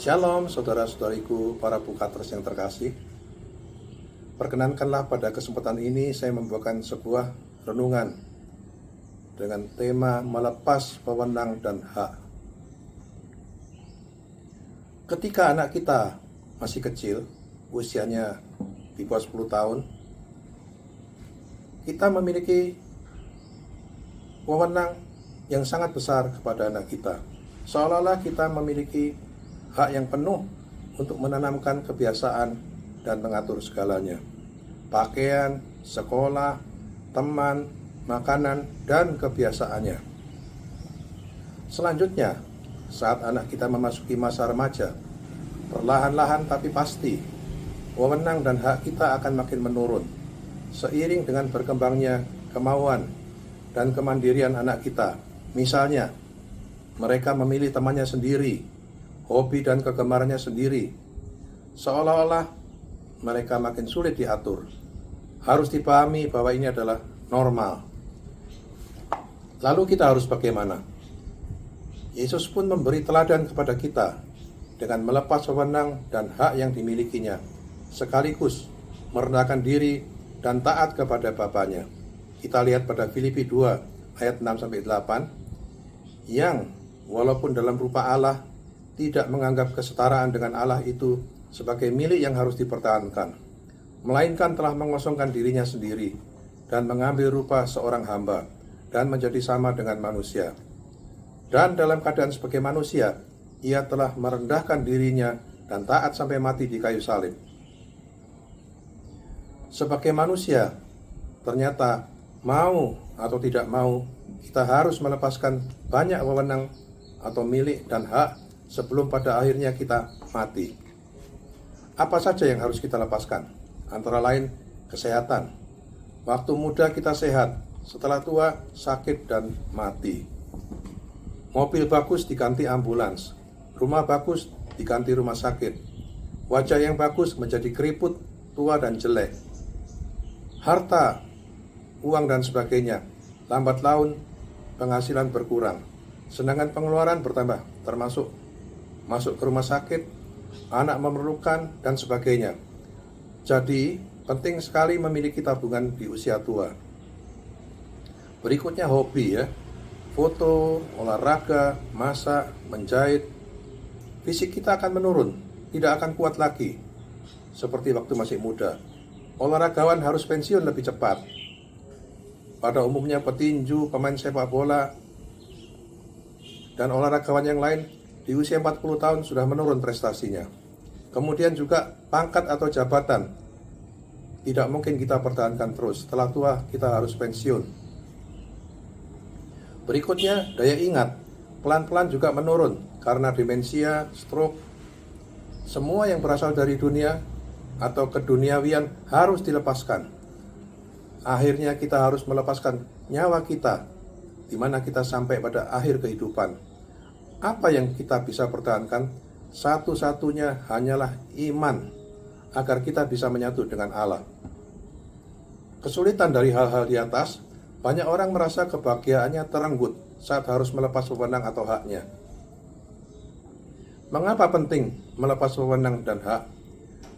Shalom saudara-saudariku, para bukaters yang terkasih. Perkenankanlah pada kesempatan ini saya membawakan sebuah renungan dengan tema melepas wewenang dan hak. Ketika anak kita masih kecil, usianya di bawah 10 tahun, kita memiliki wewenang yang sangat besar kepada anak kita. Seolah-olah kita memiliki hak yang penuh untuk menanamkan kebiasaan dan mengatur segalanya. Pakaian, sekolah, teman, makanan, dan kebiasaannya. Selanjutnya, saat anak kita memasuki masa remaja, perlahan-lahan tapi pasti, wewenang dan hak kita akan makin menurun, seiring dengan berkembangnya kemauan dan kemandirian anak kita. Misalnya, mereka memilih temannya sendiri, hobi dan kegemarannya sendiri. Seolah-olah mereka makin sulit diatur. Harus dipahami bahwa ini adalah normal. Lalu kita harus bagaimana? Yesus pun memberi teladan kepada kita dengan melepas wewenang dan hak yang dimilikinya, sekaligus merendahkan diri dan taat kepada Bapanya. Kita lihat pada Filipi 2 ayat 6-8, yang walaupun dalam rupa Allah, tidak menganggap kesetaraan dengan Allah itu sebagai milik yang harus dipertahankan, melainkan telah mengosongkan dirinya sendiri dan mengambil rupa seorang hamba dan menjadi sama dengan manusia. Dan dalam keadaan sebagai manusia, ia telah merendahkan dirinya dan taat sampai mati di kayu salib. Sebagai manusia, ternyata mau atau tidak mau, kita harus melepaskan banyak wewenang atau milik dan hak sebelum pada akhirnya kita mati. Apa saja yang harus kita lepaskan? Antara lain kesehatan. Waktu muda kita sehat, setelah tua sakit dan mati. Mobil bagus diganti ambulans, rumah bagus diganti rumah sakit, wajah yang bagus menjadi keriput, tua dan jelek. Harta, uang dan sebagainya, lambat laun penghasilan berkurang, sedangkan pengeluaran bertambah, termasuk masuk ke rumah sakit, anak memerlukan, dan sebagainya. Jadi, penting sekali memiliki tabungan di usia tua. Berikutnya hobi ya. Foto, olahraga, masak, menjahit. Fisik kita akan menurun, tidak akan kuat lagi seperti waktu masih muda. Olahragawan harus pensiun lebih cepat. Pada umumnya petinju, pemain sepak bola, dan olahragawan yang lain di usia 40 tahun sudah menurun prestasinya. Kemudian juga pangkat atau jabatan tidak mungkin kita pertahankan terus. Setelah tua kita harus pensiun. Berikutnya daya ingat pelan-pelan juga menurun karena demensia, stroke. Semua yang berasal dari dunia atau keduniawian harus dilepaskan. Akhirnya kita harus melepaskan nyawa kita, di mana kita sampai pada akhir kehidupan. Apa yang kita bisa pertahankan? Satu-satunya hanyalah iman, agar kita bisa menyatu dengan Allah. Kesulitan dari hal-hal di atas, banyak orang merasa kebahagiaannya terenggut saat harus melepas wewenang atau haknya. Mengapa penting melepas wewenang dan hak?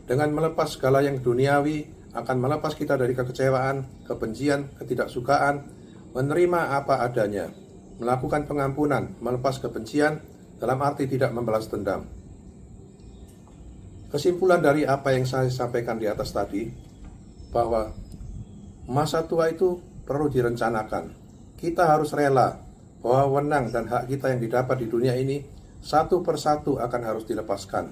Dengan melepas segala yang duniawi, akan melepas kita dari kekecewaan, kebencian, ketidaksukaan, menerima apa adanya, melakukan pengampunan, melepas kebencian, dalam arti tidak membalas dendam. Kesimpulan dari apa yang saya sampaikan di atas tadi, bahwa masa tua itu perlu direncanakan. Kita harus rela bahwa wewenang dan hak kita yang didapat di dunia ini satu persatu akan harus dilepaskan.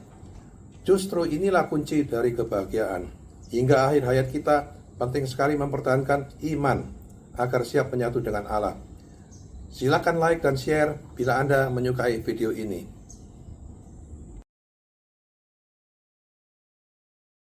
Justru inilah kunci dari kebahagiaan. Hingga akhir hayat kita, penting sekali mempertahankan iman agar siap menyatu dengan Allah. Silakan like dan share bila Anda menyukai video ini.